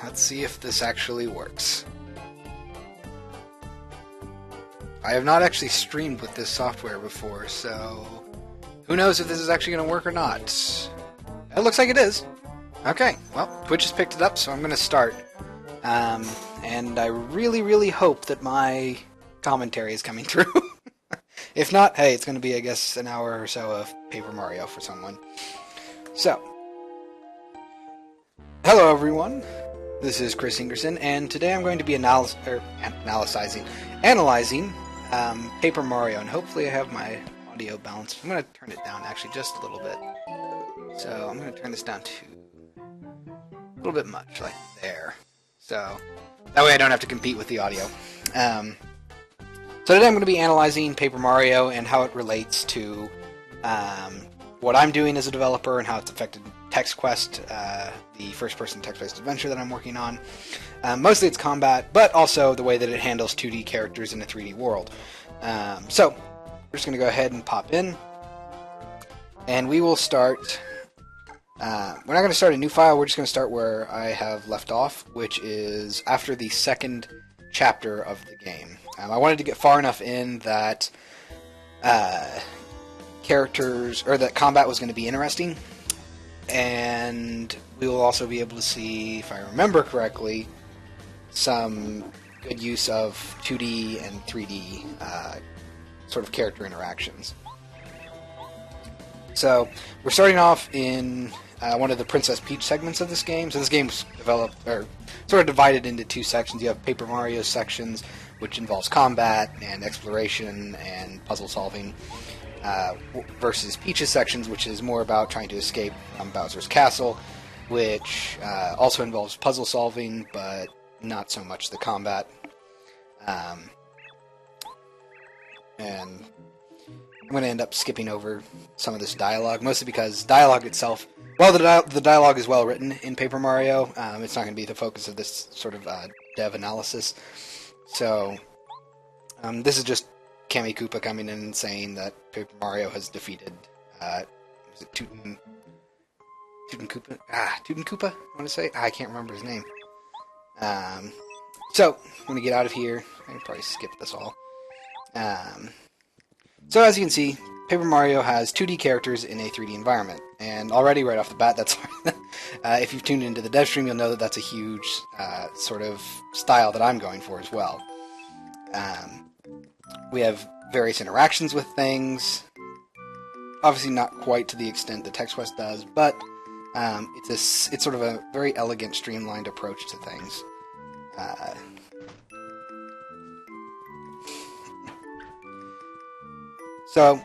let's see if this actually works. I have not actually streamed with this software before, so who knows if this is actually going to work or not. It looks like it is. Okay, well, Twitch has picked it up, so I'm going to start. And I really, really hope that my commentary is coming through. If not, hey, it's going to be, I guess, an hour or so of Paper Mario for someone. So, hello everyone, this is Chris Ingerson, and today I'm going to be analyzing Paper Mario, and hopefully I have my audio balanced. I'm going to turn it down, actually, just a little bit. So, I'm going to turn this down to a little bit much, like there. So, that way I don't have to compete with the audio. So today I'm going to be analyzing Paper Mario and how it relates to what I'm doing as a developer and how it's affected Text Quest, the first-person text-based adventure that I'm working on. Mostly it's combat, but also the way that it handles 2D characters in a 3D world. So, we're just going to go ahead and pop in, and we will start... we're not going to start a new file, we're just going to start where I have left off, which is after the second chapter of the game. I wanted to get far enough in that that combat was going to be interesting, and we will also be able to see, if I remember correctly, some good use of 2D and 3D sort of character interactions. So, we're starting off in one of the Princess Peach segments of this game. So this game's sort of divided into two sections. You have Paper Mario sections, which involves combat and exploration and puzzle solving, versus Peach's sections, which is more about trying to escape from Bowser's castle, which also involves puzzle solving, but not so much the combat. And I'm going to end up skipping over some of this dialogue, mostly because dialogue itself, while the dialogue is well written in Paper Mario, it's not going to be the focus of this sort of dev analysis. So, this is just Kammy Koopa coming in and saying that Paper Mario has defeated, was it Tootin Koopa? Tootin Koopa, I want to say? I can't remember his name. So, I'm going to get out of here. I can probably skip this all. So as you can see, Paper Mario has 2D characters in a 3D environment, and already right off the bat, that's if you've tuned into the dev stream, you'll know that that's a huge sort of style that I'm going for as well. We have various interactions with things, obviously not quite to the extent that Text Quest does, but it's sort of a very elegant, streamlined approach to things. So,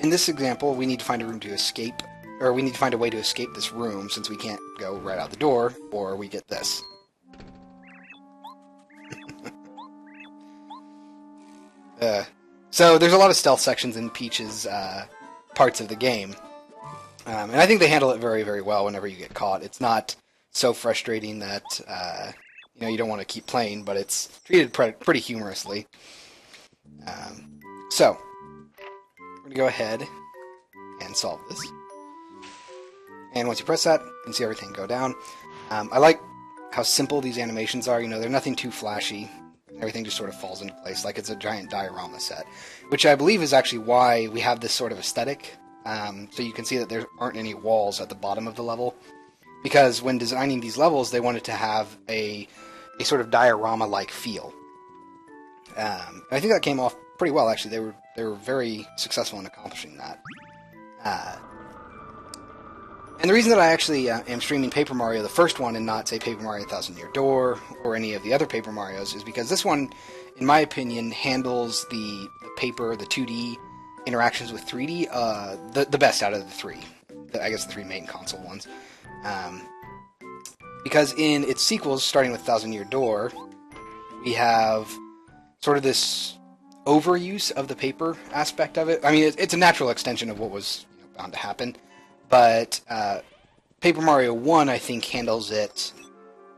in this example, we need to find a room to escape, or we need to find a way to escape this room, since we can't go right out the door, or we get this. So, there's a lot of stealth sections in Peach's parts of the game, and I think they handle it very, very well whenever you get caught. It's not so frustrating that, you don't want to keep playing, but it's treated pretty humorously. So, we're going to go ahead and solve this. And once you press that, you can see everything go down. I like how simple these animations are. They're nothing too flashy. Everything just sort of falls into place like it's a giant diorama set. Which I believe is actually why we have this sort of aesthetic. So you can see that there aren't any walls at the bottom of the level. Because when designing these levels, they wanted to have a sort of diorama-like feel. I think that came off pretty well, actually. They were very successful in accomplishing that. And the reason that I actually am streaming Paper Mario, the first one, and not, say, Paper Mario Thousand Year Door, or any of the other Paper Marios, is because this one, in my opinion, handles the 2D interactions with 3D, the best out of the three. I guess the three main console ones. Because in its sequels, starting with Thousand Year Door, we have sort of this overuse of the paper aspect of it. I mean, it's a natural extension of what was bound to happen, but Paper Mario 1, I think, handles it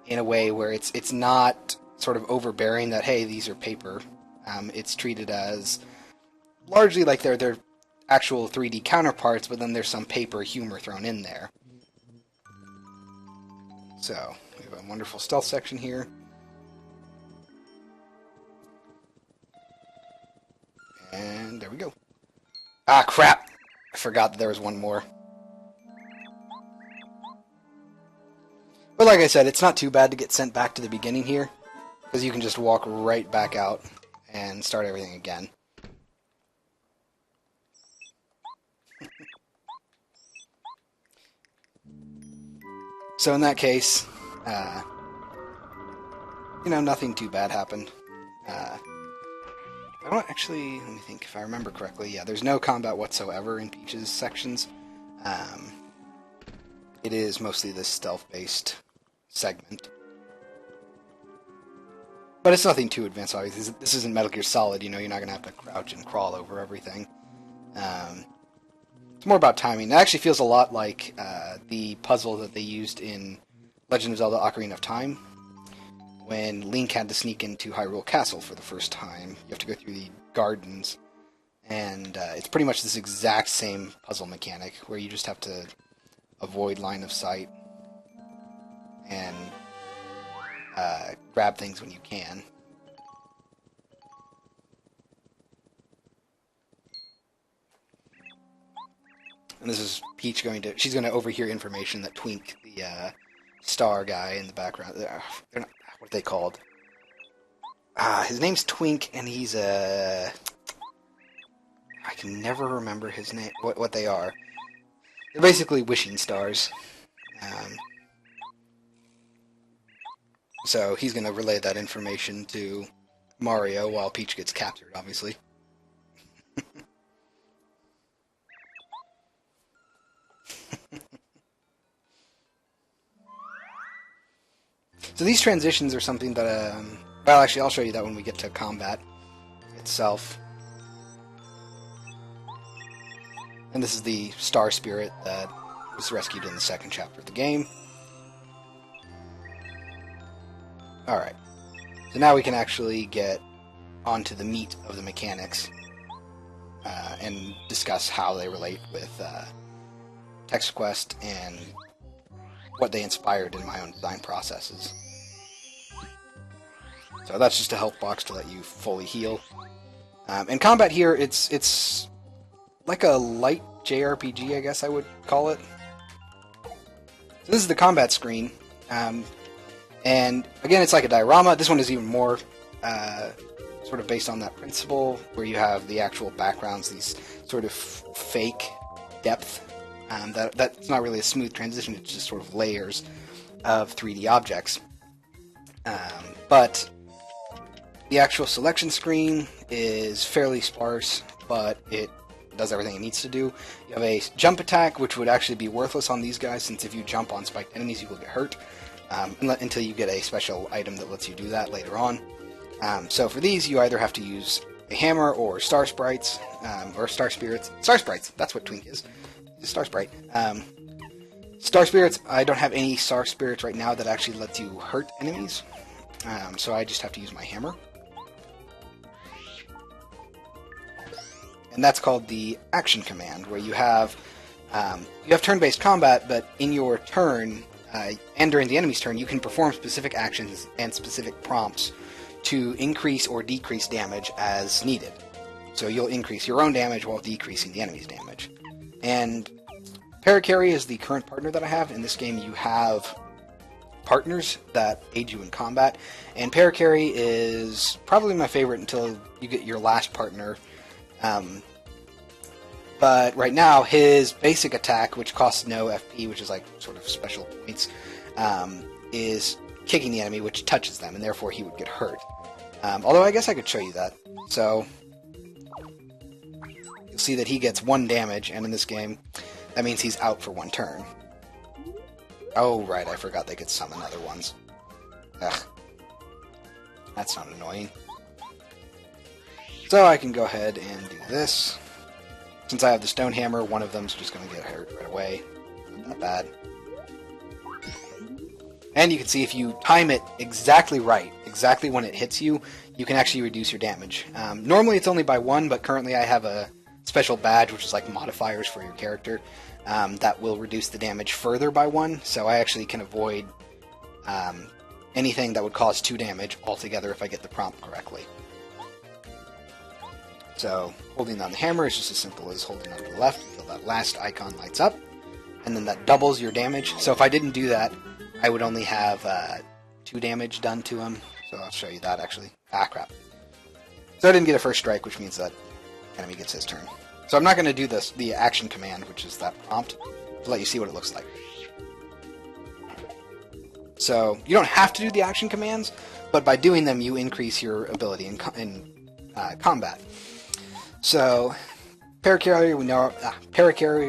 in a way where it's not sort of overbearing that, hey, these are paper. It's treated as largely like they're actual 3D counterparts, but then there's some paper humor thrown in there. So, we We have a wonderful stealth section here. And there we go. Ah, crap! I forgot that there was one more. But like I said, it's not too bad to get sent back to the beginning here, because you can just walk right back out and start everything again. So in that case, you know, nothing too bad happened. I don't actually, let me think if I remember correctly. Yeah, there's no combat whatsoever in Peach's sections. It is mostly this stealth-based segment. But it's nothing too advanced, obviously. This isn't Metal Gear Solid, you know, you're not going to have to crouch and crawl over everything. It's more about timing. It actually feels a lot like the puzzle that they used in Legend of Zelda Ocarina of Time, when Link had to sneak into Hyrule Castle for the first time. You have to go through the gardens, and it's pretty much this exact same puzzle mechanic, where you just have to avoid line of sight and grab things when you can. And this is Peach she's going to overhear information that Twink, the star guy in the background, they're not, what are they called? His name's Twink, and he's I can never remember his name, what they are. They're basically wishing stars. So he's going to relay that information to Mario while Peach gets captured, obviously. So these transitions are something that, well, actually, I'll show you that when we get to combat itself. And this is the Star Spirit that was rescued in the second chapter of the game. Alright, so now we can actually get onto the meat of the mechanics and discuss how they relate with Text Quest and what they inspired in my own design processes. So that's just a health box to let you fully heal. And combat here, it's like a light JRPG, I guess I would call it. So this is the combat screen. And again, it's like a diorama. This one is even more sort of based on that principle, where you have the actual backgrounds, these sort of fake depth. That's not really a smooth transition, it's just sort of layers of 3D objects. But the actual selection screen is fairly sparse, but it does everything it needs to do. You have a jump attack, which would actually be worthless on these guys, since if you jump on spiked enemies, you will get hurt. Until you get a special item that lets you do that later on. So for these, you either have to use a hammer or star sprites, or star spirits. Star sprites, that's what Twink is. He's a star sprite. Star spirits, I don't have any star spirits right now that actually lets you hurt enemies. So I just have to use my hammer. And that's called the action command, where you have turn-based combat, but in your turn, and during the enemy's turn, you can perform specific actions and specific prompts to increase or decrease damage as needed. So you'll increase your own damage while decreasing the enemy's damage. And Paracarry is the current partner that I have. In this game, you have partners that aid you in combat, and Paracarry is probably my favorite until you get your last partner. But right now, his basic attack, which costs no FP, which is like sort of special points, is kicking the enemy, which touches them, and therefore he would get hurt. Although I guess I could show you that. So you'll see that he gets 1 damage, and in this game, that means he's out for 1 turn. Oh, right, I forgot they could summon other ones. Ugh. That's not annoying. So I can go ahead and do this. Since I have the stone hammer, one of them's just going to get hurt right away. Not bad. And you can see if you time it exactly right, exactly when it hits you, you can actually reduce your damage. Normally it's only by 1, but currently I have a special badge, which is like modifiers for your character, that will reduce the damage further by 1, so I actually can avoid anything that would cause 2 damage altogether if I get the prompt correctly. So holding down the hammer is just as simple as holding on to the left until that last icon lights up, and then that doubles your damage. So if I didn't do that, I would only have 2 damage done to him. So I'll show you that actually. Ah, crap. So I didn't get a first strike, which means that enemy gets his turn. So I'm not going to do the action command, which is that prompt, to let you see what it looks like. So you don't have to do the action commands, but by doing them, you increase your ability in combat. So Paracarry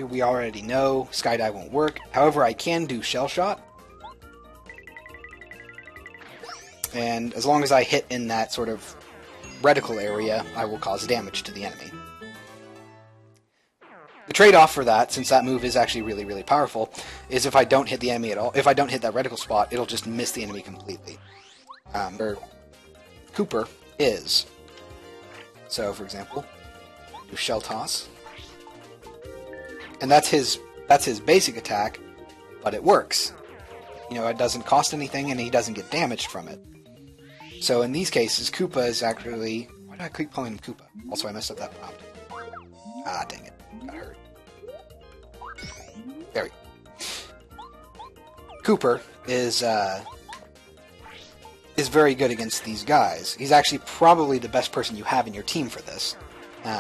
we already know. Skydive won't work. However, I can do Shell Shot. And as long as I hit in that sort of reticle area, I will cause damage to the enemy. The trade-off for that, since that move is actually really, really powerful, is if I don't hit the enemy at all, if I don't hit that reticle spot, it'll just miss the enemy completely. Where Cooper is. So, for example, do Shell Toss. And that's his basic attack, but it works. You know, it doesn't cost anything, and he doesn't get damaged from it. So in these cases, Koopa is actually... Why did I keep calling him Koopa? Also, I messed up that prompt. Ah, dang it. Got hurt. There we go. Cooper is very good against these guys. He's actually probably the best person you have in your team for this. So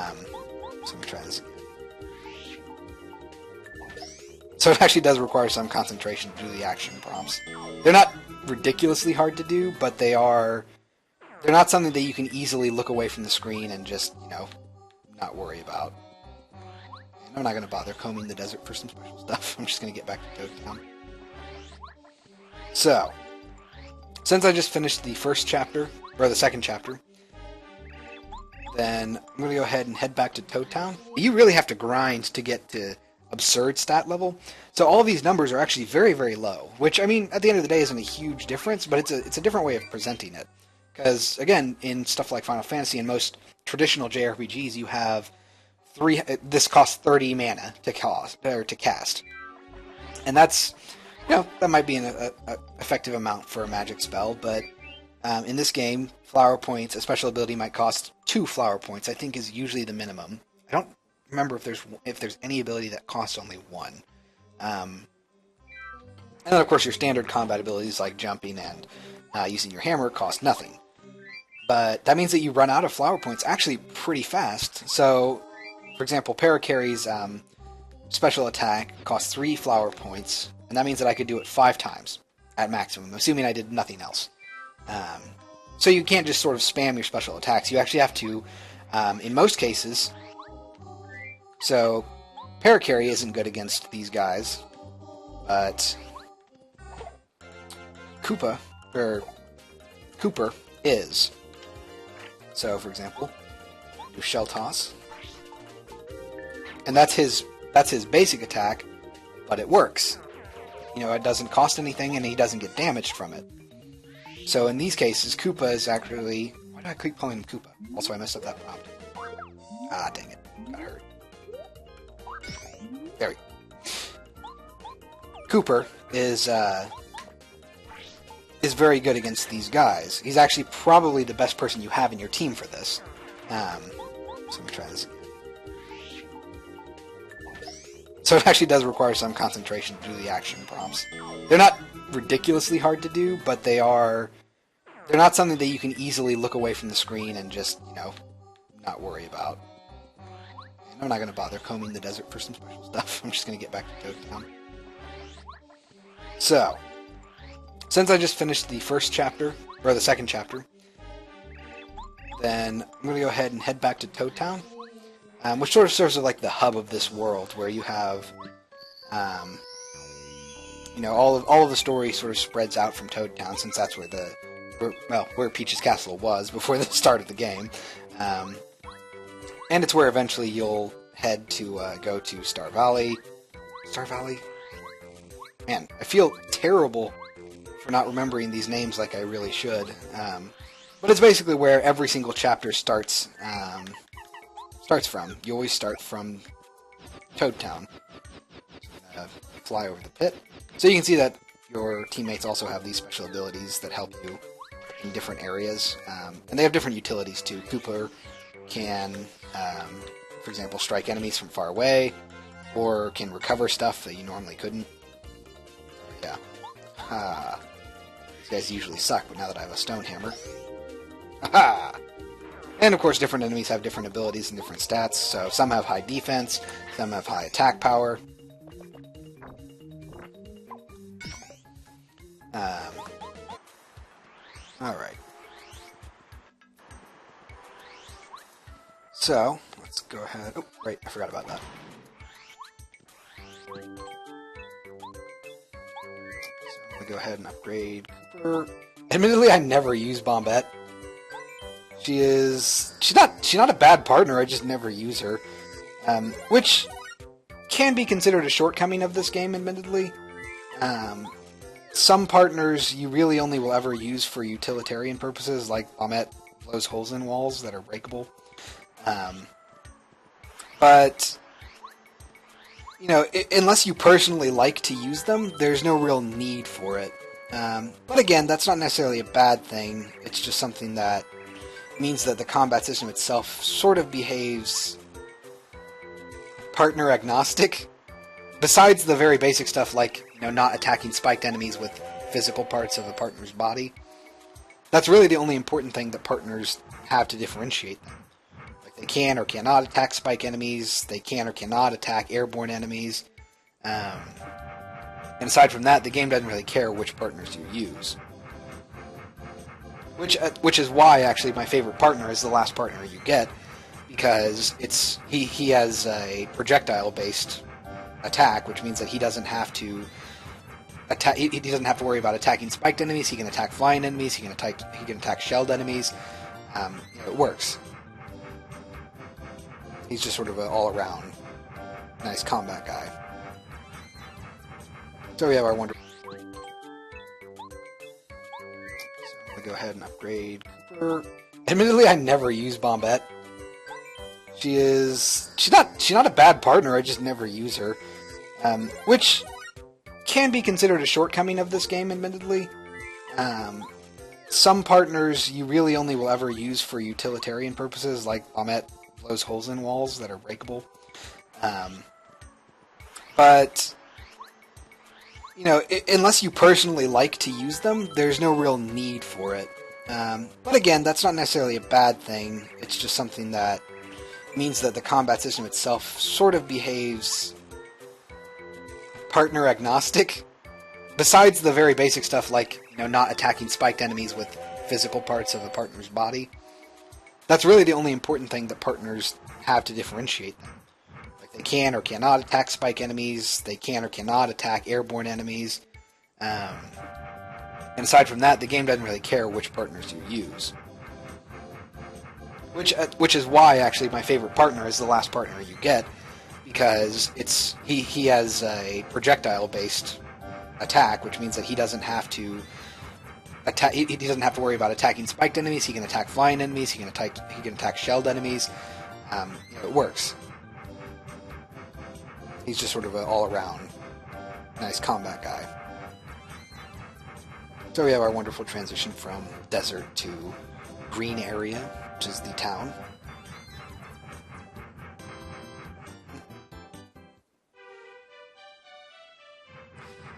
let me try this again. So it actually does require some concentration to do the action prompts. They're not ridiculously hard to do, but they're not something that you can easily look away from the screen and just, you know, not worry about. And I'm not going to bother combing the desert for some special stuff. I'm just going to get back to Toad Town. So, since I just finished the first chapter, or the second chapter, then I'm going to go ahead and head back to Toad Town. You really have to grind to get to absurd stat level. So all of these numbers are actually very, very low, which, I mean, at the end of the day isn't a huge difference, but it's a different way of presenting it. Because, again, in stuff like Final Fantasy and most traditional JRPGs, you have this costs 30 mana to cast. And that's, you know, that might be an effective amount for a magic spell, but in this game, flower points, a special ability might cost 2 flower points, I think is usually the minimum. I don't remember if there's any ability that costs only 1. And then, of course, your standard combat abilities like jumping and using your hammer cost nothing. But that means that you run out of flower points actually pretty fast. So, for example, Paracarry's special attack costs 3 flower points, and that means that I could do it 5 times at maximum, assuming I did nothing else. So you can't just sort of spam your special attacks. You actually have to, in most cases... So, Paracarry isn't good against these guys, but Cooper is. So, for example, do Shell Toss. And that's his basic attack, but it works. You know, it doesn't cost anything, and he doesn't get damaged from it. So in these cases, Koopa is actually... Why did I keep calling him Koopa? Also, I messed up that prompt. Ah, dang it. Got hurt. There we go. Cooper is very good against these guys. He's actually probably the best person you have in your team for this. So let me try this again. So it actually does require some concentration to do the action prompts. They're not ridiculously hard to do, but they're not something that you can easily look away from the screen and just, you know, not worry about. I'm not going to bother combing the desert for some special stuff. I'm just going to get back to Toad Town. So, since I just finished the first chapter, or the second chapter, then I'm going to go ahead and head back to Toad Town, which sort of serves as like the hub of this world, where you have, you know, all of the story sort of spreads out from Toad Town, since that's where Peach's Castle was before the start of the game. And it's where eventually you'll head to go to Star Valley. Star Valley? Man, I feel terrible for not remembering these names like I really should. But it's basically where every single chapter starts from. You always start from Toad Town. Fly over the pit. So you can see that your teammates also have these special abilities that help you in different areas. And they have different utilities too. Cooper can, for example, strike enemies from far away, or can recover stuff that you normally couldn't. Yeah. These guys usually suck, but now that I have a stone hammer. Aha! And of course, different enemies have different abilities and different stats. So some have high defense, some have high attack power. Alright. So, let's go ahead. Oh, right, I forgot about that. So, I'm going to go ahead and upgrade Cooper. Admittedly, I never use Bombette. She's not a bad partner, I just never use her. Which can be considered a shortcoming of this game, admittedly. Some partners you really only will ever use for utilitarian purposes, like Bombette blows holes in walls that are breakable. But, you know, unless you personally like to use them, there's no real need for it. But again, that's not necessarily a bad thing. It's just something that means that the combat system itself sort of behaves partner agnostic. Besides the very basic stuff like, you know, not attacking spiked enemies with physical parts of a partner's body. That's really the only important thing that partners have to differentiate them. Like, they can or cannot attack spike enemies, they can or cannot attack airborne enemies. And aside from that, the game doesn't really care which partners you use. Which is why, actually, my favorite partner is the last partner you get, because he has a projectile-based attack, which means that he doesn't have to attack. He doesn't have to worry about attacking spiked enemies. He can attack flying enemies. He can attack shelled enemies. You know, it works. He's just sort of an all-around nice combat guy. So we have our wonderful. So I'm gonna go ahead and upgrade Cooper. Admittedly, I never use Bombette. She's not a bad partner, I just never use her. Which can be considered a shortcoming of this game, admittedly. Some partners you really only will ever use for utilitarian purposes, like Bombette blows holes in walls that are breakable. But, you know, unless you personally like to use them, there's no real need for it. But again, that's not necessarily a bad thing. It's just something that means that the combat system itself sort of behaves partner agnostic. Besides the very basic stuff like, you know, not attacking spiked enemies with physical parts of a partner's body. That's really the only important thing that partners have to differentiate them. Like, they can or cannot attack spike enemies, they can or cannot attack airborne enemies. And aside from that, the game doesn't really care which partners you use. Which is why, actually, my favorite partner is the last partner you get, because he has a projectile-based attack, which means that he doesn't have to attack. He doesn't have to worry about attacking spiked enemies. He can attack flying enemies. He can attack shelled enemies. You know, it works. He's just sort of an all-around nice combat guy. So we have our wonderful transition from desert to green area, which is the town.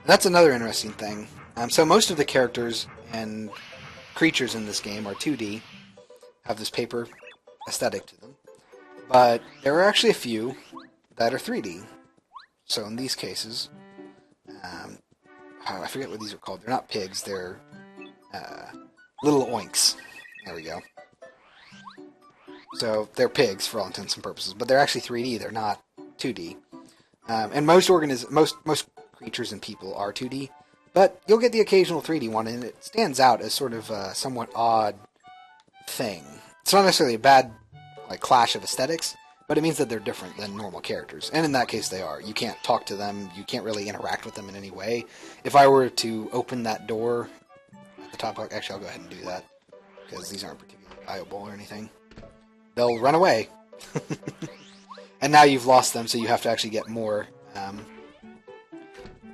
That's another interesting thing. So most of the characters and creatures in this game are 2D, have this paper aesthetic to them, but there are actually a few that are 3D. So in these cases, I forget what these are called. They're not pigs, they're little oinks. There we go. So they're pigs for all intents and purposes, but they're actually 3D, they're not 2D. And most creatures and people are 2D, but you'll get the occasional 3D one, and it stands out as sort of a somewhat odd thing. It's not necessarily a bad clash of aesthetics, but it means that they're different than normal characters, and in that case they are. You can't talk to them, you can't really interact with them in any way. If I were to open that door at the top, actually I'll go ahead and do that, because these aren't particularly viable or anything. They'll run away. And now you've lost them, so you have to actually get more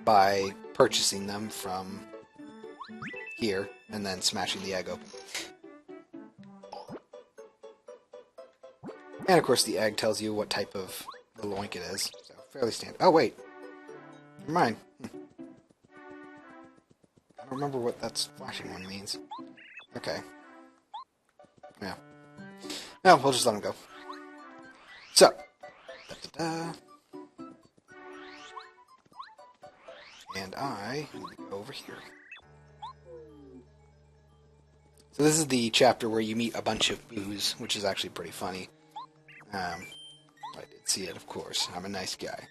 by purchasing them from here and then smashing the egg open. And of course the egg tells you what type of loink it is, so fairly standard. Oh wait, never mind. I don't remember what that flashing one means. Okay. Yeah. No, we'll just let him go. So, da-da-da. And I need to go over here. So this is the chapter where you meet a bunch of boos, which is actually pretty funny. I did see it, of course. I'm a nice guy.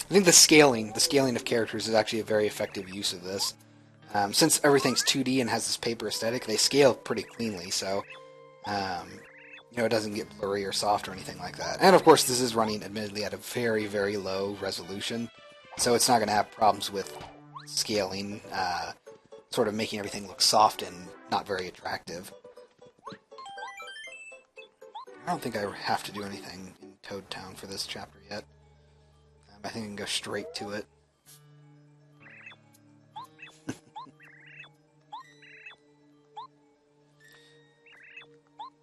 I think the scaling of characters is actually a very effective use of this. Since everything's 2D and has this paper aesthetic, they scale pretty cleanly, so you know, it doesn't get blurry or soft or anything like that. And of course, this is running admittedly at a very, very low resolution, so it's not going to have problems with scaling, sort of making everything look soft and not very attractive. I don't think I have to do anything in Toad Town for this chapter yet. I think I can go straight to it.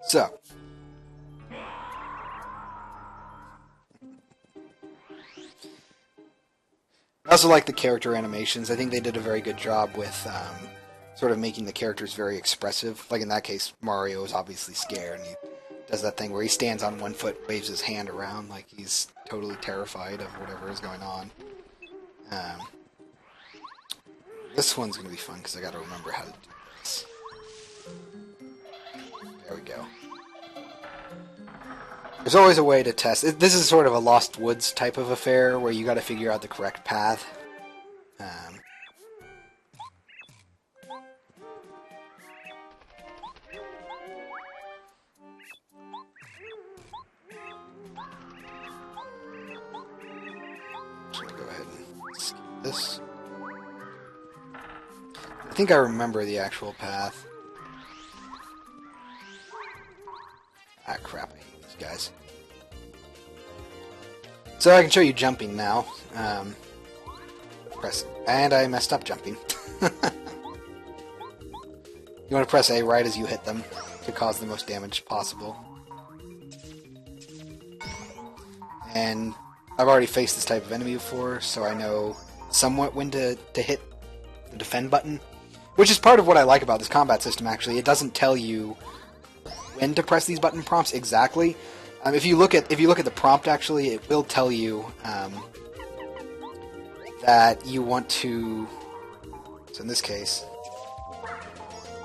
So. I also like the character animations. I think they did a very good job with sort of making the characters very expressive. Like in that case, Mario is obviously scared, and he does that thing where he stands on one foot, waves his hand around like he's totally terrified of whatever is going on. This one's going to be fun because I got to remember how to do this. There we go. There's always a way to test. This is sort of a Lost Woods type of affair where you got to figure out the correct path. Go ahead and skip this. I think I remember the actual path. Ah, crap. I hate these guys. So I can show you jumping now. Press... And I messed up jumping. You want to press A right as you hit them to cause the most damage possible. And I've already faced this type of enemy before, so I know somewhat when to hit the defend button. Which is part of what I like about this combat system, actually. It doesn't tell you when to press these button prompts exactly. If you look at the prompt, actually, it will tell you that you want to. So in this case,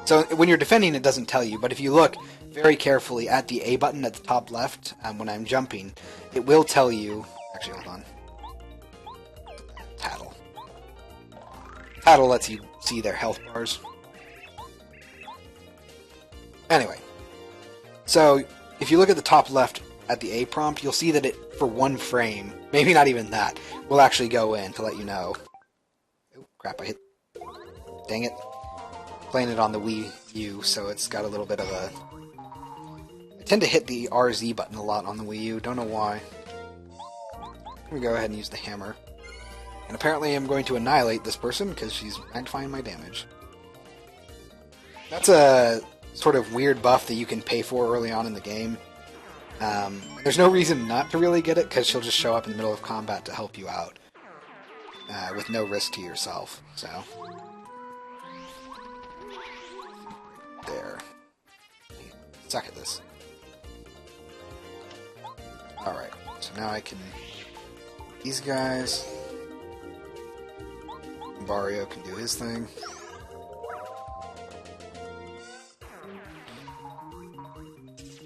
so when you're defending, it doesn't tell you. But if you look very carefully at the A button at the top left, when I'm jumping, it will tell you. Actually, hold on. Tattle. Tattle lets you see their health bars. Anyway, so if you look at the top left at the A prompt, you'll see that it, for one frame, maybe not even that, will actually go in to let you know. Oh, crap, I hit... Dang it. Playing it on the Wii U, so it's got a little bit of a... I tend to hit the RZ button a lot on the Wii U, don't know why. I'm going to go ahead and use the hammer. And apparently I'm going to annihilate this person because she's magnifying my damage. That's a sort of weird buff that you can pay for early on in the game. There's no reason not to really get it because she'll just show up in the middle of combat to help you out. With no risk to yourself, so... There. Suck at this. Alright, so now I can... These guys... Mario can do his thing.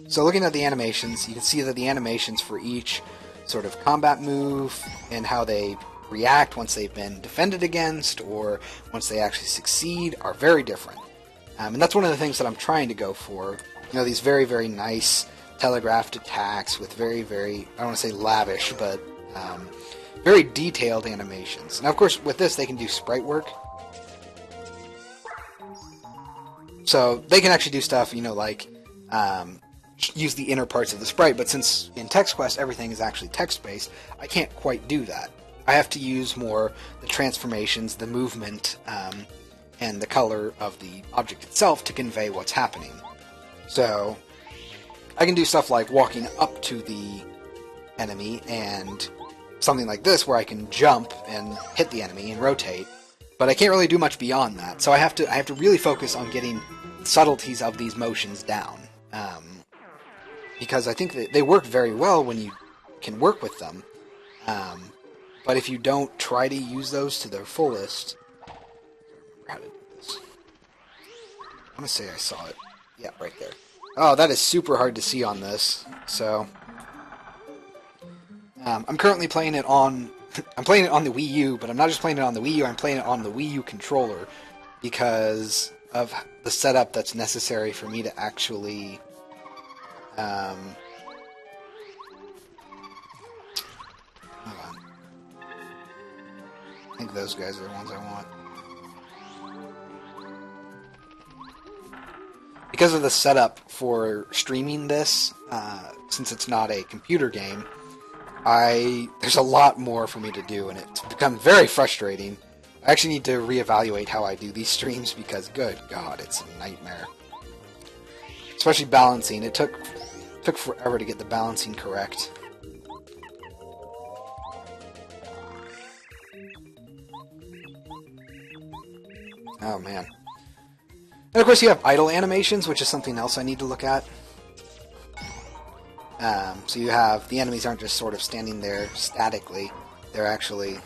So looking at the animations, you can see that the animations for each sort of combat move and how they react once they've been defended against or once they actually succeed are very different. And that's one of the things that I'm trying to go for. You know, these very, very nice telegraphed attacks with very, very, I don't want to say lavish, but very detailed animations. Now, of course, with this, they can do sprite work. So they can actually do stuff, you know, like use the inner parts of the sprite, but since in Text Quest everything is actually text-based, I can't quite do that. I have to use more the transformations, the movement, and the color of the object itself to convey what's happening. So I can do stuff like walking up to the enemy and something like this where I can jump and hit the enemy and rotate, but I can't really do much beyond that. So I have to really focus on getting subtleties of these motions down, because I think that they work very well when you can work with them, but if you don't try to use those to their fullest... How to do this? I'm gonna say I saw it. Yeah, right there. Oh, that is super hard to see on this, so... I'm currently playing it on... I'm playing it on the Wii U, but I'm not just playing it on the Wii U, I'm playing it on the Wii U controller, because of the setup that's necessary for me to actually... hold on. I think those guys are the ones I want. Because of the setup for streaming this, since it's not a computer game, there's a lot more for me to do, and it's become very frustrating. I actually need to reevaluate how I do these streams, because good God, it's a nightmare. Especially balancing. It took forever to get the balancing correct. Oh man. And of course you have idle animations, which is something else I need to look at. So you have, the enemies aren't just sort of standing there statically, they're actually,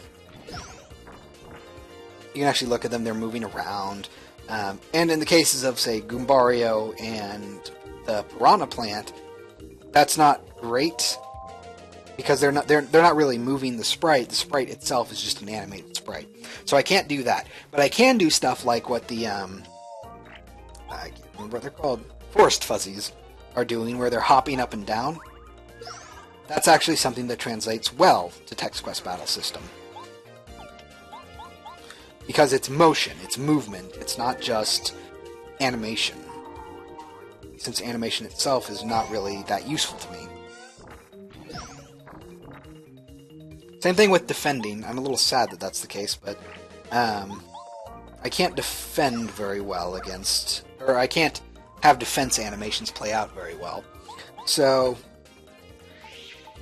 you can actually look at them, they're moving around. And in the cases of, say, Goombario and the Piranha Plant, that's not great, because they're not really moving the sprite. The sprite itself is just an animated sprite. So I can't do that. But I can do stuff like what the, I can't remember what they're called, Forest Fuzzies are doing, where they're hopping up and down. That's actually something that translates well to Text Quest Battle System. Because it's motion, it's movement, it's not just animation. Since animation itself is not really that useful to me. Same thing with defending. I'm a little sad that that's the case, but I can't defend very well against... or I can't have defense animations play out very well. So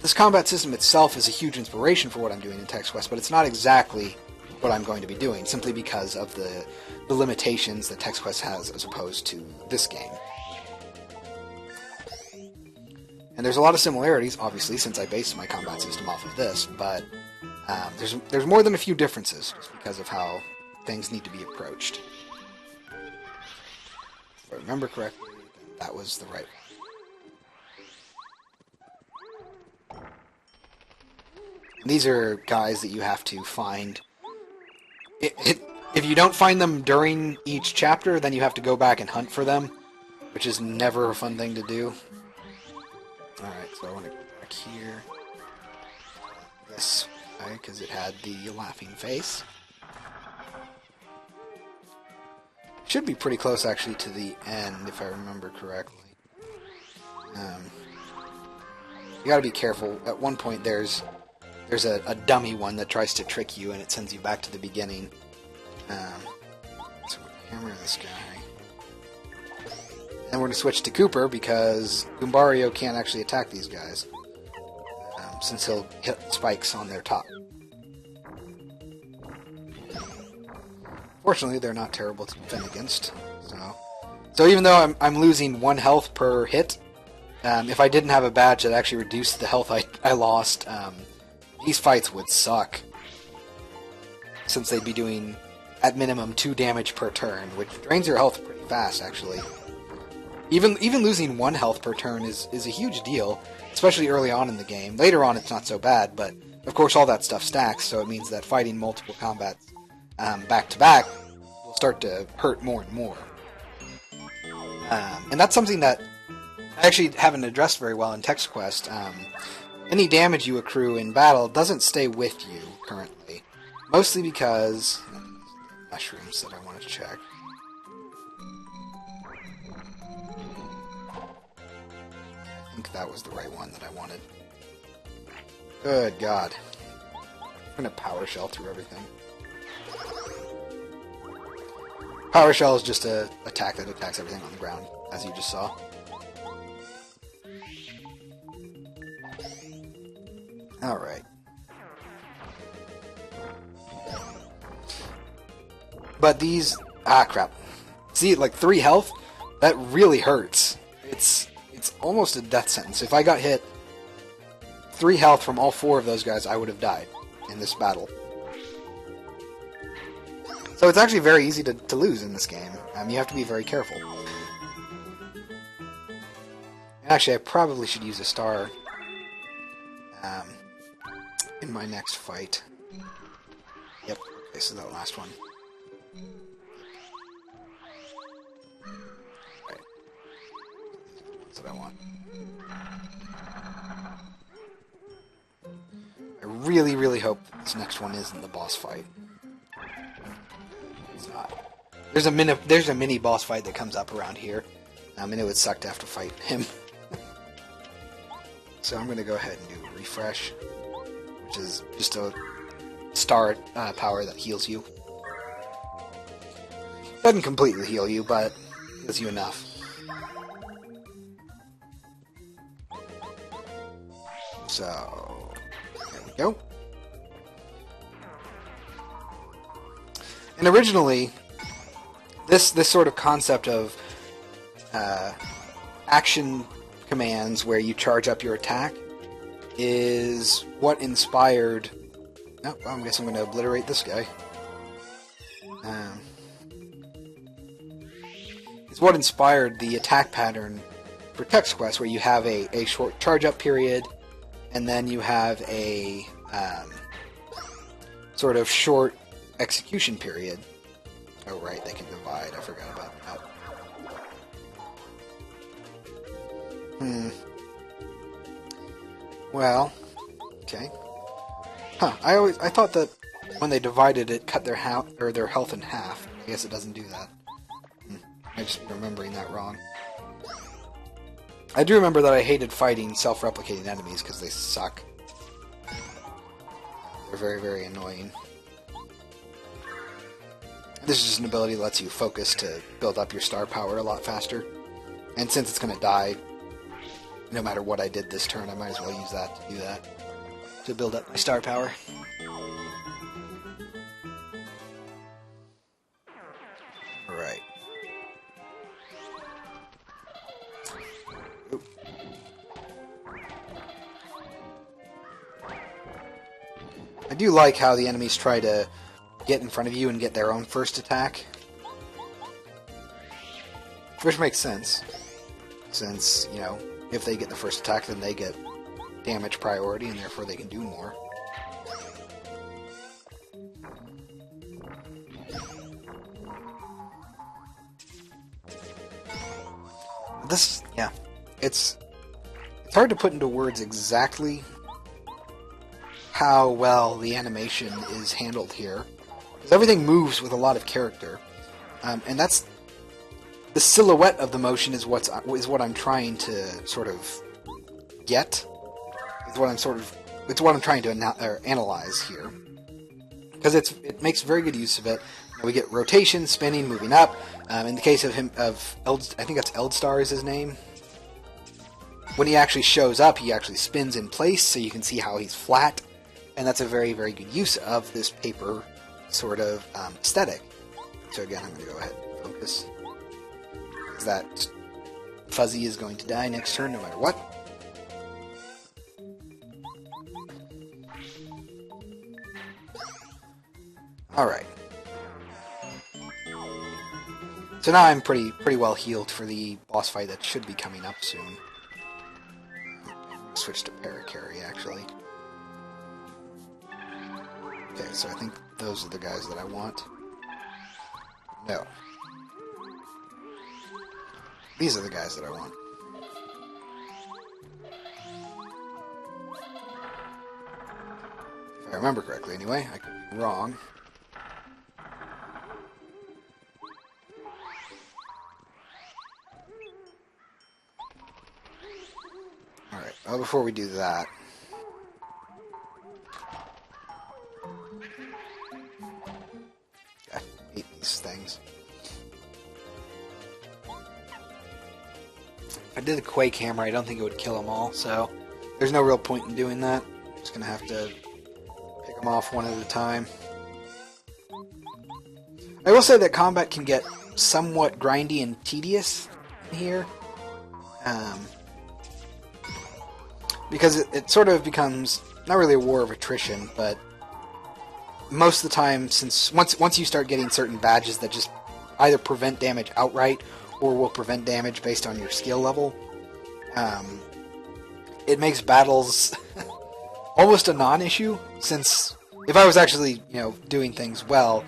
this combat system itself is a huge inspiration for what I'm doing in Text Quest, but it's not exactly what I'm going to be doing, simply because of the limitations that Text Quest has as opposed to this game. And there's a lot of similarities, obviously, since I based my combat system off of this, but there's more than a few differences, just because of how things need to be approached. If I remember correctly, that was the right one. And these are guys that you have to find. If you don't find them during each chapter, then you have to go back and hunt for them, which is never a fun thing to do. Alright, so I want to go back here. This way, because it had the laughing face. Should be pretty close, actually, to the end, if I remember correctly. You gotta be careful. At one point, there's a dummy one that tries to trick you, and it sends you back to the beginning. So we'll hammer this guy. And we're going to switch to Cooper, because Goombario can't actually attack these guys, since he'll hit spikes on their top. Fortunately, they're not terrible to defend against. So even though I'm losing 1 health per hit, if I didn't have a badge that actually reduced the health I lost, these fights would suck, since they'd be doing, at minimum, 2 damage per turn, which drains your health pretty fast, actually. Even losing 1 health per turn is a huge deal, especially early on in the game. Later on, it's not so bad, but of course all that stuff stacks, so it means that fighting multiple combats back-to-back will start to hurt more and more. And that's something that I actually haven't addressed very well in Text Quest. Any damage you accrue in battle doesn't stay with you, currently. Mostly because... mushrooms that I want to check. think that was the right one that I wanted. Good God. I'm gonna Power Shell through everything. Power Shell is just a attack that attacks everything on the ground, as you just saw. Alright. But these... Ah, crap. See, like 3 health? That really hurts. It's almost a death sentence. If I got hit 3 health from all 4 of those guys, I would have died in this battle. So it's actually very easy to lose in this game. You have to be very careful. Actually, I probably should use a star in my next fight. Yep, okay, so that last one. Right. That's what I want. I really, really hope this next one isn't the boss fight. It's not. There's a mini boss fight that comes up around here, and it would suck to have to fight him. So I'm going to go ahead and do a refresh, which is just a star power that heals you. Doesn't completely heal you, but heals you enough. So there we go. And originally, this sort of concept of action commands where you charge up your attack is what inspired... Oh, well, I guess I'm going to obliterate this guy. It's what inspired the attack pattern for Text Quest, where you have a short charge-up period, and then you have a sort of short execution period. Oh, right, they can divide. I forgot about that. Well, okay. Huh, I thought that when they divided it cut their health in half. I guess it doesn't do that. I'm just remembering that wrong. I do remember that I hated fighting self-replicating enemies because they suck. They're very, very annoying. This is just an ability that lets you focus to build up your star power a lot faster. And since it's going to die, no matter what I did this turn, I might as well use that to do that. To build up my star power. Alright. I do like how the enemies try to get in front of you and get their own first attack. Which makes sense. Since, you know, if they get the first attack, then they get damage priority, and therefore they can do more. This, yeah, it's hard to put into words exactly how well the animation is handled here, because everything moves with a lot of character, and that's the silhouette of the motion is what I'm trying to sort of get. It's what I'm trying to analyze here, because it makes very good use of it. We get rotation, spinning, moving up. In the case of I think that's Eldstar is his name. When he actually shows up, he actually spins in place, so you can see how he's flat. And that's a very, very good use of this paper sort of aesthetic. So again, I'm going to go ahead and focus. That Fuzzy is going to die next turn no matter what. Alright. So now I'm pretty well healed for the boss fight that should be coming up soon. Switch to Paracarry, actually. Okay, so I think those are the guys that I want. No. These are the guys that I want. If I remember correctly, anyway. I could be wrong. Well, before we do that... I hate these things. If I did the Quake Hammer, I don't think it would kill them all, so there's no real point in doing that. I'm just going to have to pick them off one at a time. I will say that combat can get somewhat grindy and tedious in here. Because it sort of becomes, not really a war of attrition, but most of the time, since once you start getting certain badges that just either prevent damage outright, or will prevent damage based on your skill level, it makes battles almost a non-issue, since if I was actually, doing things well,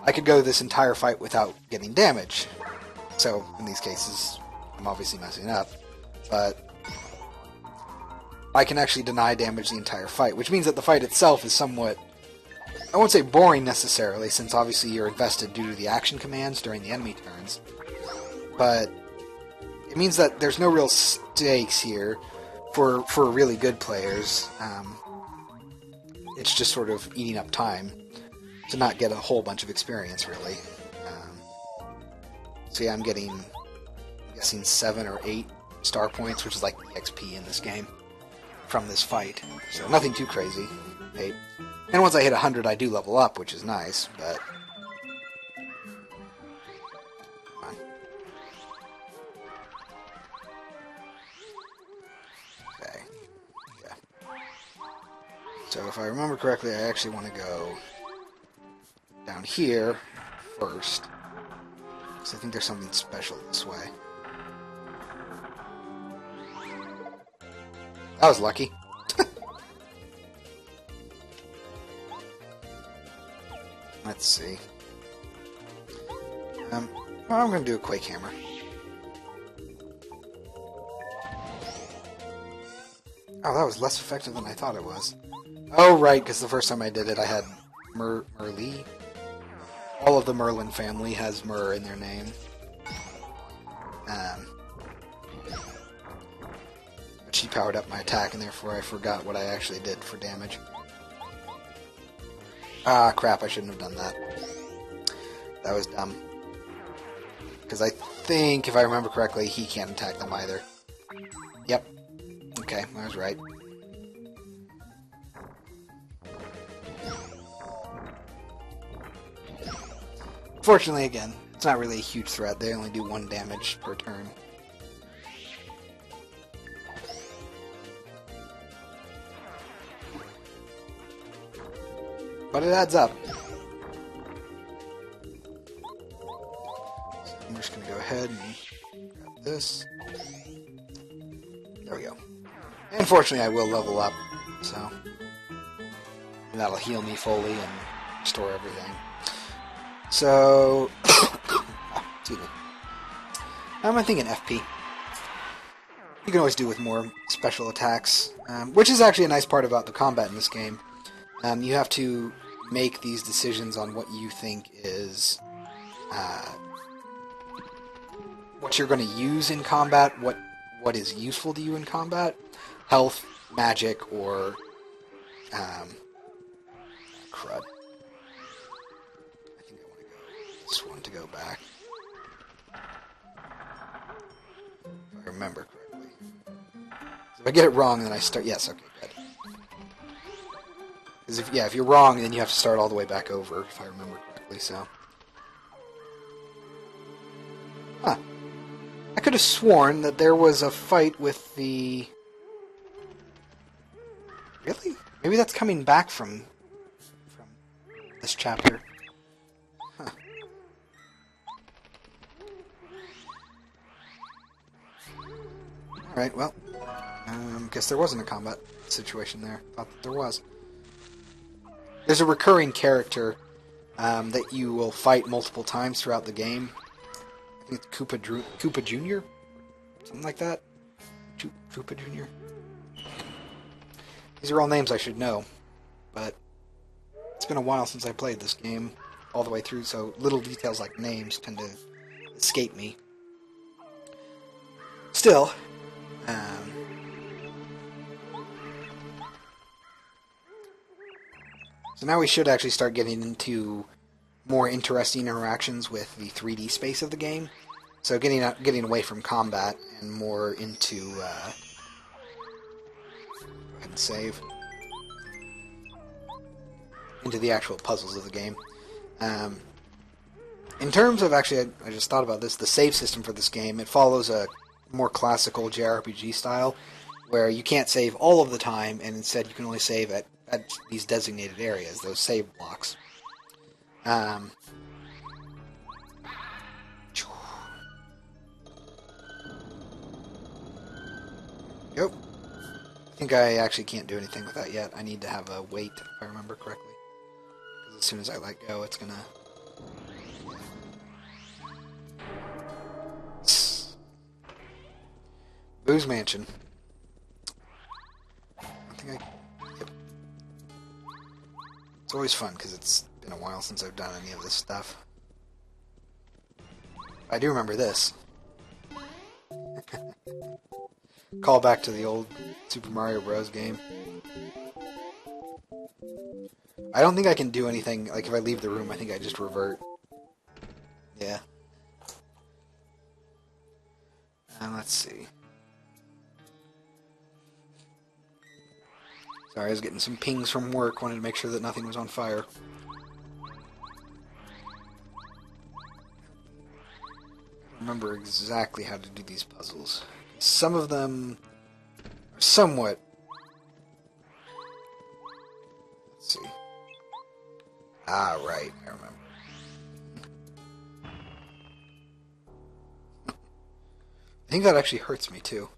I could go this entire fight without getting damage. So, in these cases, I'm obviously messing up, but I can actually deny damage the entire fight, which means that the fight itself is somewhat, I won't say boring necessarily, since obviously you're invested due to the action commands during the enemy turns, but it means that there's no real stakes here for really good players. It's just sort of eating up time to not get a whole bunch of experience, really. So yeah, I'm guessing 7 or 8 star points, which is like the XP in this game, from this fight. So nothing too crazy. 8. And once I hit 100, I do level up, which is nice, but... Come on. Okay. Yeah. So if I remember correctly, I actually want to go down here first, because I think there's something special this way. That was lucky. Let's see. Well, I'm going to do a Quake Hammer. Oh, that was less effective than I thought it was. Oh, right, because the first time I did it, I had Merlee. All of the Merlin family has Mer in their name. But she powered up my attack, and therefore I forgot what I actually did for damage. Ah, crap, I shouldn't have done that. That was dumb. Because I think, if I remember correctly, he can't attack them either. Yep. Okay, I was right. Fortunately, again, it's not really a huge threat. They only do 1 damage per turn. But it adds up. So I'm just going to go ahead and grab this. There we go. And fortunately, I will level up, so and that'll heal me fully and restore everything. So, excuse me. I'm thinking FP. You can always do with more special attacks, which is actually a nice part about the combat in this game. You have to make these decisions on what you think is what you're going to use in combat, what is useful to you in combat, health, magic, or crud. I think I want to go this one to go back. If I remember correctly. So if I get it wrong, then I start. Yes, okay, good. Because if you're wrong, then you have to start all the way back over, if I remember correctly, so. Huh. I could have sworn that there was a fight with the... Really? Maybe that's coming back from this chapter. Huh. Alright, well. Guess there wasn't a combat situation there. Thought that there was. There's a recurring character that you will fight multiple times throughout the game. I think it's Koopa Jr.? Something like that? Koopa Jr.? These are all names I should know, but it's been a while since I played this game all the way through, so little details like names tend to escape me. Still, So now we should actually start getting into more interesting interactions with the 3D space of the game. So getting away from combat and more into go ahead and save into the actual puzzles of the game. In terms of actually, I just thought about this. The save system for this game, it follows a more classical JRPG style, where you can't save all of the time, and instead you can only save at these designated areas, those save blocks. Yep. I think I actually can't do anything with that yet. I need to have a wait, if I remember correctly. Because as soon as I let go, it's gonna... Boo's Mansion. I think Yep. It's always fun, because it's been a while since I've done any of this stuff. I do remember this. Call back to the old Super Mario Bros. Game. I don't think I can do anything, like if I leave the room, I think I just revert. Yeah. Let's see. Sorry, I was getting some pings from work, wanted to make sure that nothing was on fire. I remember exactly how to do these puzzles. Some of them are somewhat... Let's see. Ah, right, I remember. I think that actually hurts me, too.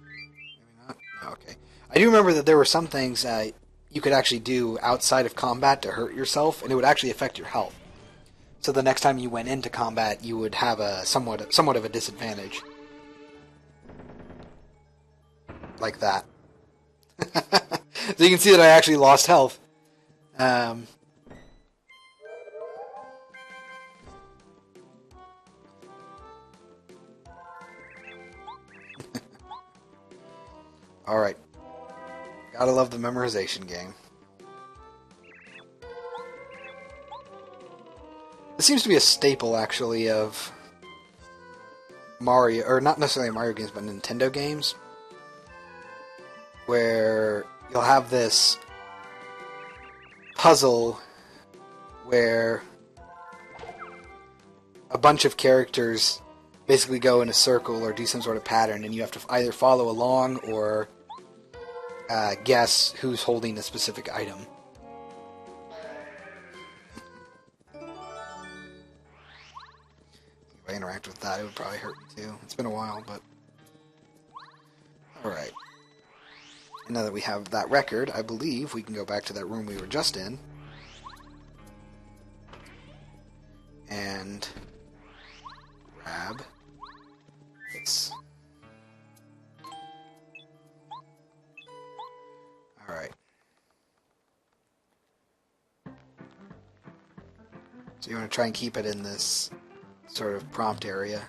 Maybe not? No, okay. I do remember that there were some things you could actually do outside of combat to hurt yourself, and it would actually affect your health. So the next time you went into combat, you would have a somewhat of a disadvantage. Like that. So you can see that I actually lost health. Alright. Gotta love the memorization game. This seems to be a staple, actually, of Mario, or not necessarily Mario games, but Nintendo games, where you'll have this puzzle where a bunch of characters basically go in a circle or do some sort of pattern, and you have to either follow along or guess who's holding a specific item. If I interact with that, it would probably hurt me too. It's been a while, but... Alright. And now that we have that record, I believe we can go back to that room we were just in. And... grab... this. Alright. So you want to try and keep it in this sort of prompt area.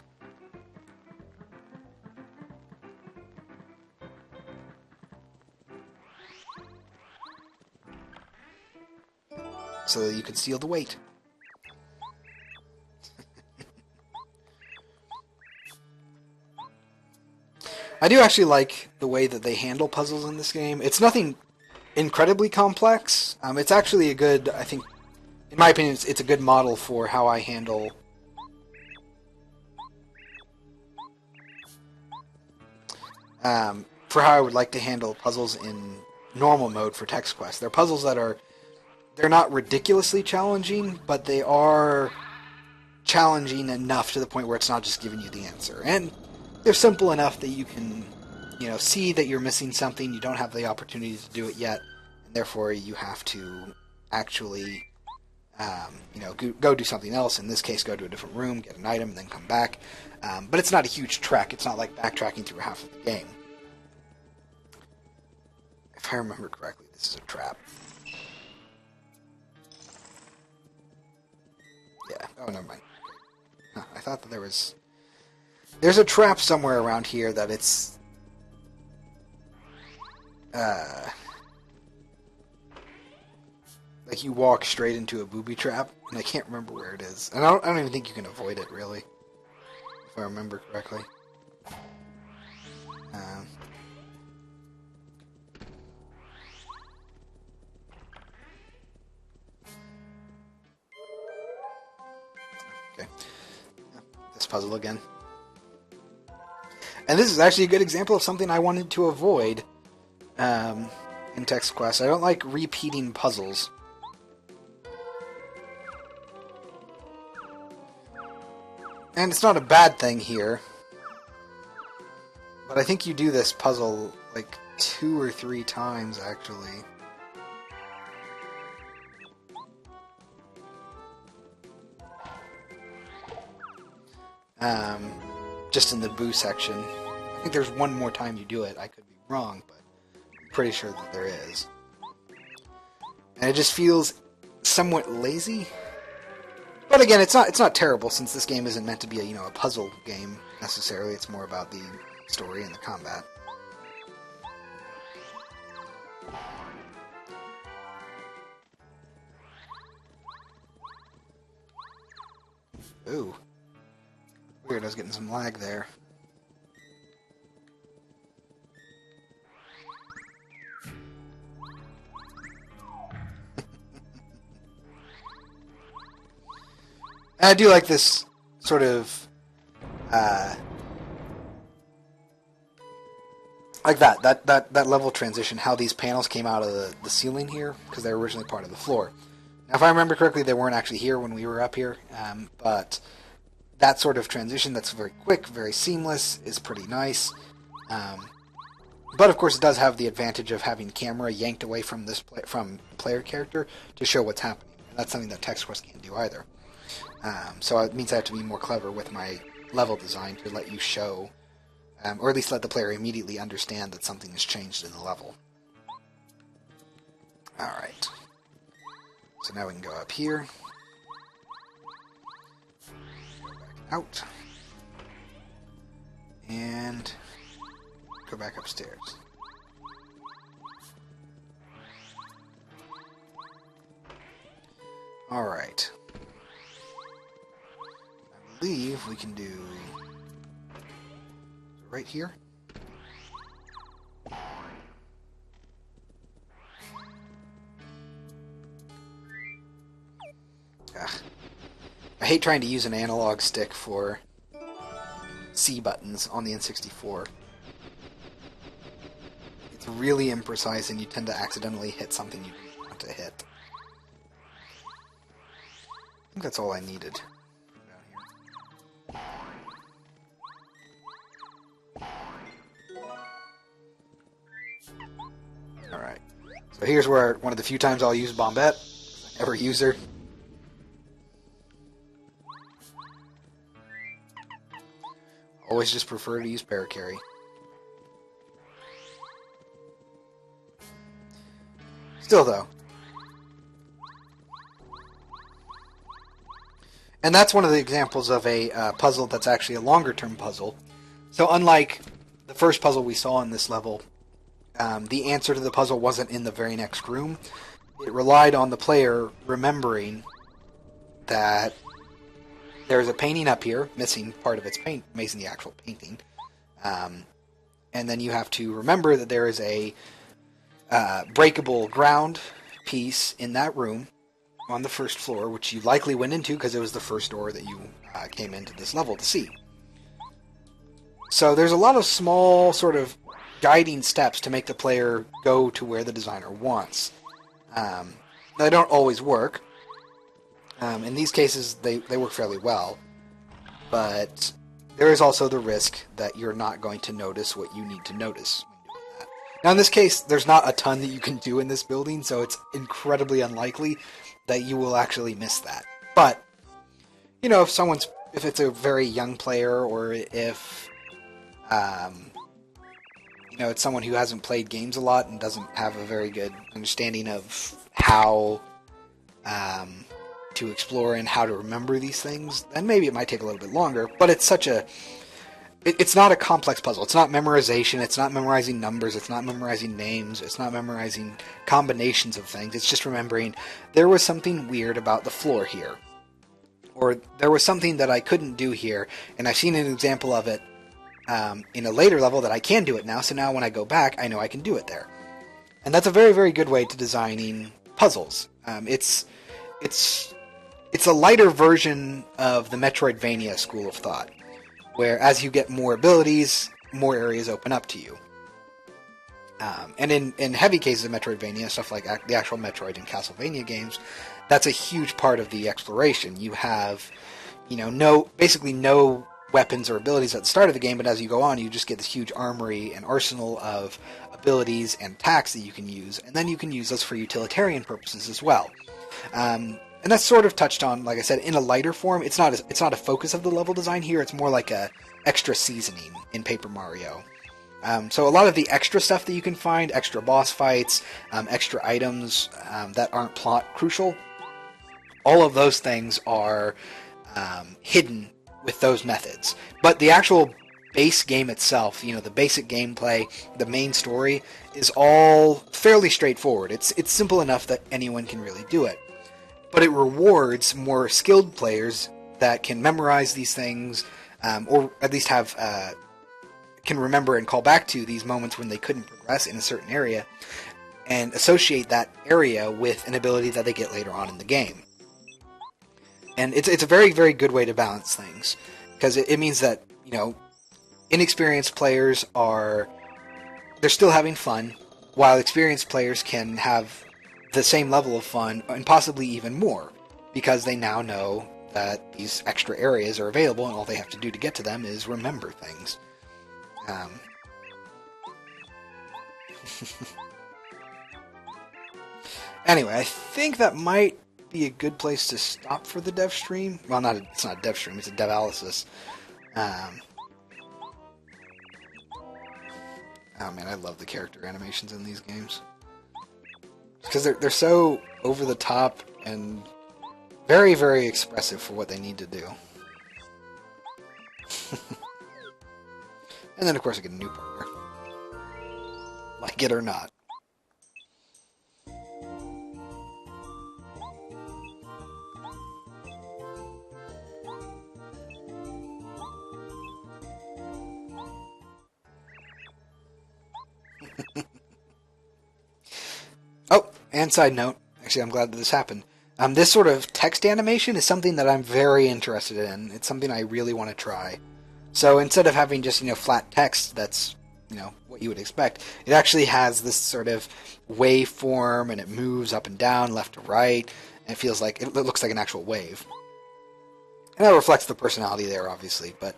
So that you can seal the weight. I do actually like the way that they handle puzzles in this game. It's nothing incredibly complex. It's actually a good, I think, in my opinion, it's a good model for how I handle for how I would like to handle puzzles in normal mode for Text Quest. They're puzzles that they're not ridiculously challenging, but they are challenging enough to the point where it's not just giving you the answer. And they're simple enough that you can, see that you're missing something, you don't have the opportunity to do it yet, and therefore you have to actually, go do something else. In this case, go to a different room, get an item, and then come back. But it's not a huge trek. It's not like backtracking through half of the game. If I remember correctly, this is a trap. Yeah. Oh, never mind. Huh, I thought that there's a trap somewhere around here that it's like you walk straight into a booby trap, and I can't remember where it is. And I don't even think you can avoid it, really, if I remember correctly. Okay, this puzzle again. And this is actually a good example of something I wanted to avoid in Text Quest. I don't like repeating puzzles. And it's not a bad thing here. But I think you do this puzzle like 2 or 3 times, actually. Just in the Boo section. I think there's one more time you do it. I could be wrong, but I'm pretty sure that there is. And it just feels somewhat lazy. But again, it's not terrible, since this game isn't meant to be a puzzle game necessarily. It's more about the story and the combat. Ooh. Weird, I was getting some lag there. And I do like this sort of, like that level transition, how these panels came out of the ceiling here, because they were originally part of the floor. Now, if I remember correctly, they weren't actually here when we were up here, but that sort of transition that's very quick, very seamless, is pretty nice. But of course, it does have the advantage of having camera yanked away from from the player character to show what's happening. And that's something that Text Quest can't do either. So it means I have to be more clever with my level design to let you show, or at least let the player immediately understand that something has changed in the level. Alright. So now we can go up here. Go back out. And go back upstairs. Alright. I believe we can do right here. Ugh. I hate trying to use an analog stick for C buttons on the N64. It's really imprecise and you tend to accidentally hit something you don't want to hit. I think that's all I needed. Alright. So here's where one of the few times I'll use Bombette. I never use her. Always just prefer to use Paracarry. Still though. And that's one of the examples of a puzzle that's actually a longer term puzzle. So unlike the first puzzle we saw in this level, the answer to the puzzle wasn't in the very next room. It relied on the player remembering that there's a painting up here, missing part of its paint, missing the actual painting. And then you have to remember that there is a breakable ground piece in that room on the first floor, which you likely went into because it was the first door that you came into this level to see. So there's a lot of small sort of guiding steps to make the player go to where the designer wants. They don't always work. In these cases, they work fairly well. But there is also the risk that you're not going to notice what you need to notice when doing that. Now, in this case, there's not a ton that you can do in this building, so it's incredibly unlikely that you will actually miss that. But, you know, if it's a very young player, or if you know, it's someone who hasn't played games a lot and doesn't have a very good understanding of how to explore and how to remember these things, then maybe it might take a little bit longer. But it's such a it's not a complex puzzle. It's not memorization. It's not memorizing numbers. It's not memorizing names. It's not memorizing combinations of things. It's just remembering there was something weird about the floor here. Or there was something that I couldn't do here, and I've seen an example of it in a later level that I can do it now, so now when I go back, I know I can do it there. And that's a very, very good way to designing puzzles. It's a lighter version of the Metroidvania school of thought, where as you get more abilities, more areas open up to you. And in heavy cases of Metroidvania, stuff like the actual Metroid and Castlevania games, that's a huge part of the exploration. You have, basically no weapons or abilities at the start of the game, but as you go on, you just get this huge armory and arsenal of abilities and attacks that you can use, and then you can use those for utilitarian purposes as well. And that's sort of touched on, like I said, in a lighter form. It's not a focus of the level design here. It's more like a extra seasoning in Paper Mario. So a lot of the extra stuff that you can find, extra boss fights, extra items that aren't plot crucial, all of those things are hidden with those methods. But the actual base game itself, the basic gameplay, the main story, is all fairly straightforward. It's simple enough that anyone can really do it. But it rewards more skilled players that can memorize these things, or at least can remember and call back to these moments when they couldn't progress in a certain area, and associate that area with an ability that they get later on in the game. And it's a very, very good way to balance things, because it means that, inexperienced players they're still having fun, while experienced players can have the same level of fun, and possibly even more, because they now know that these extra areas are available, and all they have to do to get to them is remember things. Anyway, I think that might be a good place to stop for the dev stream. Well, it's not a dev stream, it's a Devalysis. Oh man, I love the character animations in these games. Because they're so over the top and very, very expressive for what they need to do. And then, of course, I get a new partner. Like it or not. Oh, and side note, actually I'm glad that this happened. This sort of text animation is something that I'm very interested in. It's something I really want to try. So instead of having just, flat text that's, what you would expect, it actually has this sort of waveform, and it moves up and down, left to right, and it looks like an actual wave. And that reflects the personality there, obviously, but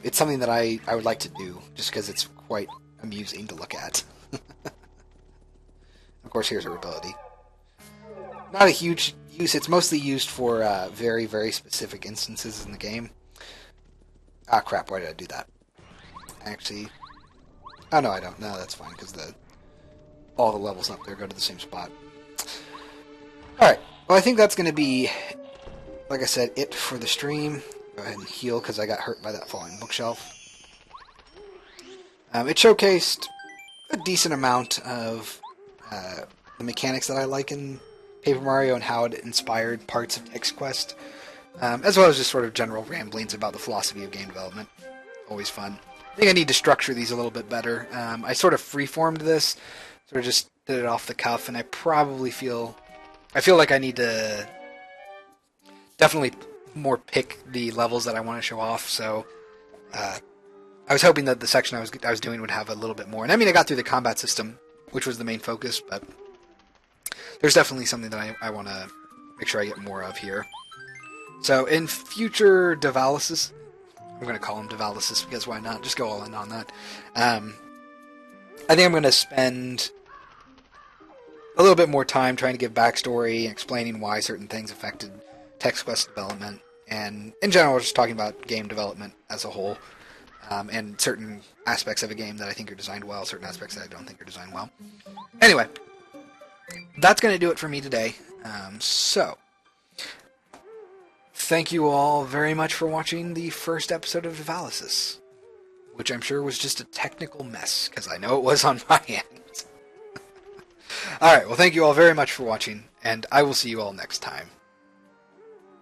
it's something that I would like to do, just because it's quite amusing to look at. Of course, here's her ability. Not a huge use. It's mostly used for very, very specific instances in the game. Ah, crap. Why did I do that? Actually... Oh, no, I don't. No, that's fine, because all the levels up there go to the same spot. Alright. Well, I think that's going to be, like I said, it for the stream. Go ahead and heal, because I got hurt by that falling bookshelf. It showcased a decent amount of the mechanics that I like in Paper Mario and how it inspired parts of Text Quest, as well as just sort of general ramblings about the philosophy of game development. Always fun. I think I need to structure these a little bit better. I sort of freeformed this, sort of just did it off the cuff, and I feel like I need to definitely more pick the levels that I want to show off. So I was hoping that the section I was doing would have a little bit more. And I mean, I got through the combat system, which was the main focus, but there's definitely something that I want to make sure I get more of here. So in future Devalysis, I'm going to call him Devalysis because why not? Just go all in on that. I think I'm going to spend a little bit more time trying to give backstory and explaining why certain things affected Text Quest development, and in general just talking about game development as a whole, and certain aspects of a game that I think are designed well, certain aspects that I don't think are designed well. Anyway, that's going to do it for me today. So, thank you all very much for watching the first episode of Devalysis. which I'm sure was just a technical mess, because I know it was on my end. Alright, well thank you all very much for watching, and I will see you all next time.